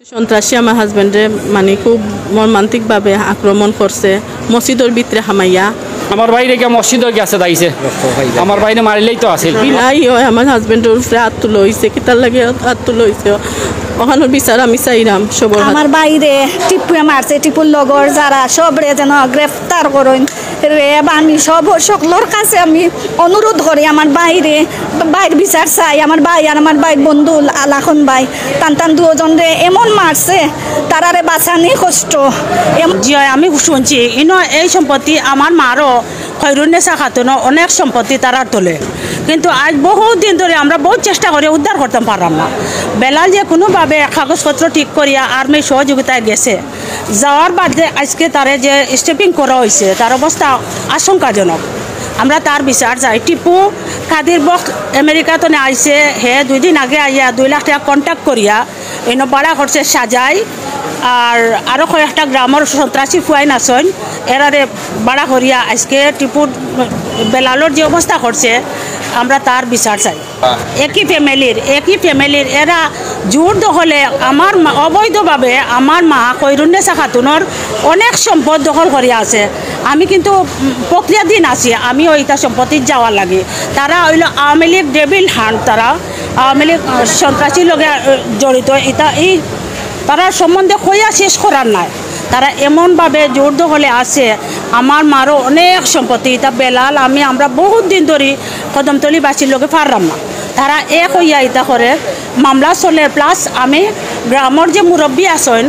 সন্ত্রাসী আমার হাজবেন্ডে মানে খুব মর্মান্তিকভাবে আক্রমণ করছে মসজিদের ভিতরে হামাইয়া আমার বাইরে গিয়ে মসজিদে গেছে দাইছে আমার বাইরে মারিলেই তো আছে বিলাই হয় আমার হাজবেন্ডের উপরে হাত তুলো হয়েছে কিতার লাগে হাত তুলো হয়েছে ওখানোর বিচার আমি চাইলাম সবর আমার বাইরে টিপুয়ে মারছে টিপুর লগর যারা সবরে যেন গ্রেফতার করেন রেব আমি সব সকলের কাছে আমি অনুরোধ করি আমার বাইরে বাইর বিচার চাই আমার ভাই আর আমার ভাই বন্ধু আলাখন ভাই টান দুজন রে এমন মারছে তারারে বাঁচানি কষ্ট জি আমি শুনছি এই সম্পত্তি আমার মারও খৈরুন্নেসা খাতুনও অনেক সম্পত্তি তারার তোলে কিন্তু আজ বহুত দিন ধরে আমরা বহুত চেষ্টা করে উদ্ধার করতে পারলাম না বেলাল যে কোনোভাবে কাগজপত্র ঠিক করিয়া আর্মির সহযোগিতায় গেছে যাওয়ার বাদে আজকে তারে যে স্টেপিং করা হয়েছে তার অবস্থা আশঙ্কাজনক আমরা তার বিচার চাই টিপু কাদির বক্স আমেরিকাতে আইসে হে 2 দিন আগে আইয়া 2 লাখ টাকা কন্ট্যাক্ট করিয়া এনে ভাড়া করছে সাজাই আর আরও কয়েকটা গ্রামের সন্ত্রাসী ফুয়াইন আসন এরারে ভাড়া করিয়া আজকে টিপুর বেলালোর যে অবস্থা করছে আমরা তার বিচার চাই একই ফ্যামিলির এরা জোর দখলে আমার অবৈধভাবে আমার মা খৈরুন্নেসা খাতুনের অনেক সম্পদ দখল করিয়া আছে আমি কিন্তু প্রক্রিয়াধীন আছি আমি ওইটা সম্পত্তির যাওয়ার লাগে তারা হইল আওয়ামী লীগ ডেভিল হান্ট তারা আওয়ামী লীগ সন্ত্রাসীর লগে জড়িত এটা এই তারা সম্বন্ধে কইয়া শেষ করার নাই তারা এমনভাবে জোর দখলে আছে আমার মারও অনেক সম্পত্তি এটা বেলাল আমরা বহুত দিন ধরে কদমতলিবাসীর লোকে পারলাম না তারা এক হইয়া এটা করে মামলা চলে প্লাস আমি গ্রামের যে মুরব্বী আছেন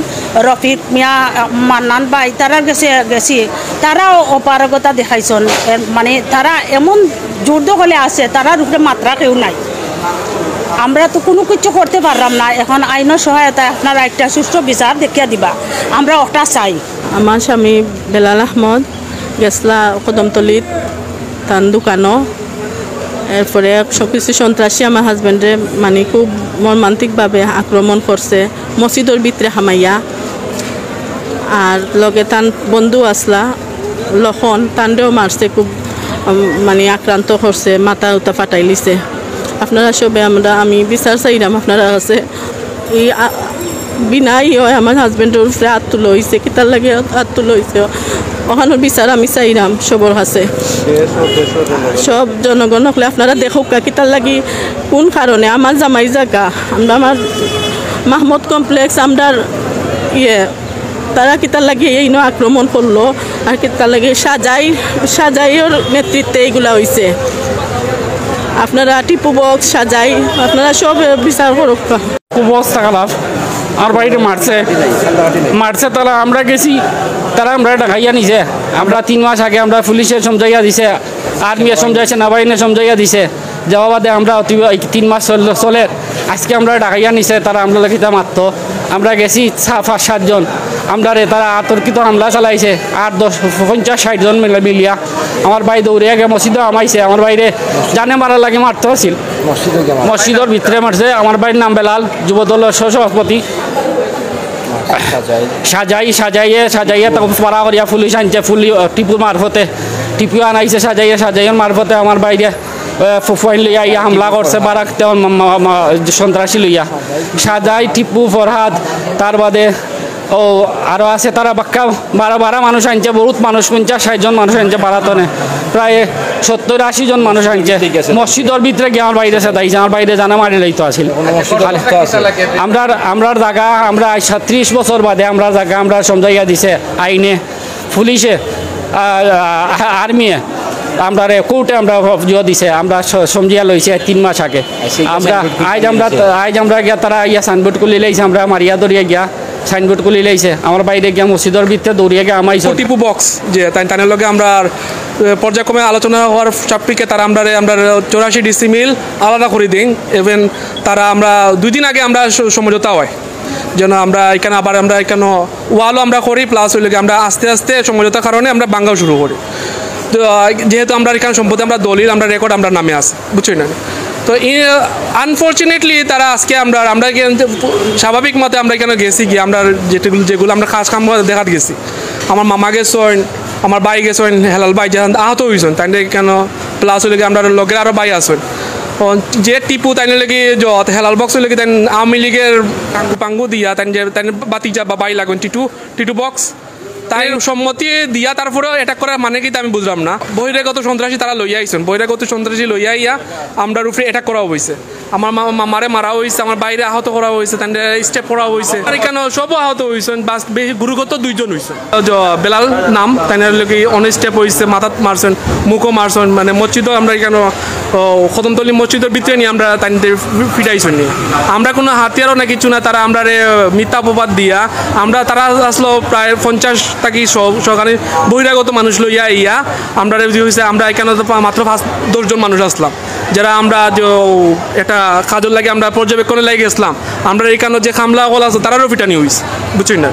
রফিক মিয়া মান্নান ভাই তারা গেছি তারাও অপারগতা দেখাইছেন মানে তারা এমন জোর দখলে আছে তারার উপরে মাত্রা কেউ নাই আমরা তো কোনো কিছু করতে পারলাম না এখন আইনের সহায়তায় আপনারা একটা সুষ্ঠু বিচার দেখিয়া দিবা আমরা ওটা চাই আমার স্বামী বেলাল আহমদ গেছলা কদমতলিত তান দোকানও এরপরে কিছু সন্ত্রাসী আমার হাজবেন্ডে মানে খুব মর্মান্তিকভাবে আক্রমণ করছে মসজিদের ভিতরে হামাইয়া আর লগে তান বন্ধু আসলা লখন তানরেও মারছে খুব মানে আক্রান্ত করছে মাথা উতা ফাটাই লিছে আপনারা সবে আমি বিচার চাইলাম আপনারা আছে এই বিনাই হয় আমার হাজবেন্ডের উপরে হাত তুলো হয়েছে কিতার লাগে হাত তুলো হয়েছে ওখানোর বিচার আমি চাইলাম সবর কাছে সব জনগণ হলে আপনারা দেখুক কিতার লাগি কোন কারণে আমার জামাই জায়গা আমার মাহমুদ কমপ্লেক্স আমার তারা কিতার লাগে এই আক্রমণ করলো আর কিতার লাগে সাজাইয়ের নেতৃত্বে এইগুলা হয়েছে আপনারা টিপু বক্স সাজাই আপনারা সব বিচার করুক অবস্থা খারাপ আর বাড়িতে মারছে তারা আমরা গেছি তারা আমরা ঢাকাইয়া নিছে আমরা 3 মাস আগে আমরা পুলিশের সমঝাইয়া দিছে আর্মিয়া সমঝাইছে নবাইনে সমঝাইয়া দিছে যাওয়া বাদে আমরা 3 মাস চলে আজকে আমরা ঢাকাইয়া নিছে তারা আমরা লেখিতা মাত্র আমরা গেছি 5-7 জন আমরা তারা আতর্কিত হামলা চালাইছে 8-10-50-60 জন মিলিয়া আমার ভাই দৌড়িয়া গে মসজিদে আমাইছে আমার বাইরে জানে মারার লাগে মারতে আসছিল মসজিদের ভিতরে মারছে আমার ভাইয়ের নাম বেলাল যুবদলের সভাপতি সাজাইয়ে তখন পাড়া করিয়া পুলিশ আনছে টিপু মারফতে টিপু আনাইছে সাজাইয়ের মারফতে আমার বাইরে ফুফাইন লইয়া ইয়া হামলা করছে বারাক সন্ত্রাসী লইয়া সাজাই টিপু ফরহাদ তার বাদে ও আরও আছে তারা বাক্কা 12 মানুষ আনছে বহুত মানুষ 50-60 জন মানুষ আনছে বারাতনে প্রায় 70-80 জন মানুষ আনছে মসজিদের ভিতরে গিয়ে আমার বাইরে সাদাইছে আমার বাইরে জানা মারি লইতো আসিল আমরা জায়গা আমরা 30 বছর বাদে আমরা জায়গা আমরা সমঝাইয়া দিছে আইনে পুলিশে আর্মিয়ে আমরা কোর্টে আমরা দিছে আমরা সমঝিয়া লইছে 3 মাস আগে আমরা আজ আমরা গিয়া তারা ইয়া সাইনবোর্ড খুলি লাইছে আমরা মারিয়া দরিয়া গিয়া সাইনবোর্ড খুলি লাইছে আমার বাইরে গিয়া মসজিদের ভিতরে দৌড়িয়ে গিয়ে আমাইছে টিপু বক্স যে তাদের লগে আমরা পর্যায়ক্রমে আলোচনা হওয়ার চাপটিকে তারা আমরা 84 ডিসি মিল আলাদা করে দিই ইভেন তারা আমরা 2 দিন আগে আমরা সমঝোতা হয় যেন আমরা এখানে আবার আমরা এখানে ওয়ালও আমরা করি প্লাস হইলে আমরা আস্তে আস্তে সমঝোতার কারণে আমরা বাঙ্গাও শুরু করি তো যেহেতু আমরা এখানে সম্পত্তি আমরা দলিল আমরা রেকর্ড আমরা নামে আসি বুঝছি না তো আনফর্চুনেটলি তারা আজকে আমরা স্বাভাবিক মতে আমরা এখানে গেছি গিয়ে আমরা যেগুলো আমরা কাজ কাম দেখাতে গেছি আমার মামা গেছেন আমার ভাই গেছেন হেলাল ভাই যেখান আহত হয়েছেন তাই কেন প্লাস হলে আমরা লোকের আরও ভাই আসবেন যে টিপু তাই লাগি যত হেলাল বক্স লাগি তাই আওয়ামী লীগের পাঙ্গু দিয়া তাই যে তাই বাতিজা বা বাই লাগুন টিটু বক্স তাই সম্মতি দিয়া তারপরে অ্যাটাক করার মানে কি আমি বুঝলাম না। বহিরাগত সন্ত্রাসী তারা লইয়া আইছেন, বহিরাগত সন্ত্রাসী লইয়া আইয়া আমরা উপরে অ্যাটাক করা হয়েছে। আমার মামারে মারা হয়েছে, আমার বাইরে আহত করা হয়েছে, তাদের স্টেপ করা হয়েছে, আর এখানে সবও আহত হয়েছেন, বাস গুরুগত 2 জন হয়েছে। বেলাল নাম তাই লোকে অনেক স্টেপ হয়েছে, মাথাত মারছেন, মুখও মারছেন, মানে মসজিদও আমরা এখানে কদমতলী মসজিদের ভিতরে নিয়ে আমরা তাদের ফিটাইছেন নিয়ে। আমরা কোনো হাতিয়ারও না কিছু না, তারা আমরা মিথ্যা অপবাদ দিয়া তারা আসলো প্রায় 50 থাকি সরকারি বহিরাগত মানুষ লইয়া ইয়া আমরা হয়েছে। আমরা এখানে মাত্র 5-10 জন মানুষ আসলাম, যারা আমরা যে একটা কাজের লাগে আমরা পর্যবেক্ষণে লাগে গেছিলাম। আমরা এখানে যে খামলা হল আছে তারারও ফিটানি হয়েছে, বুঝছেন না।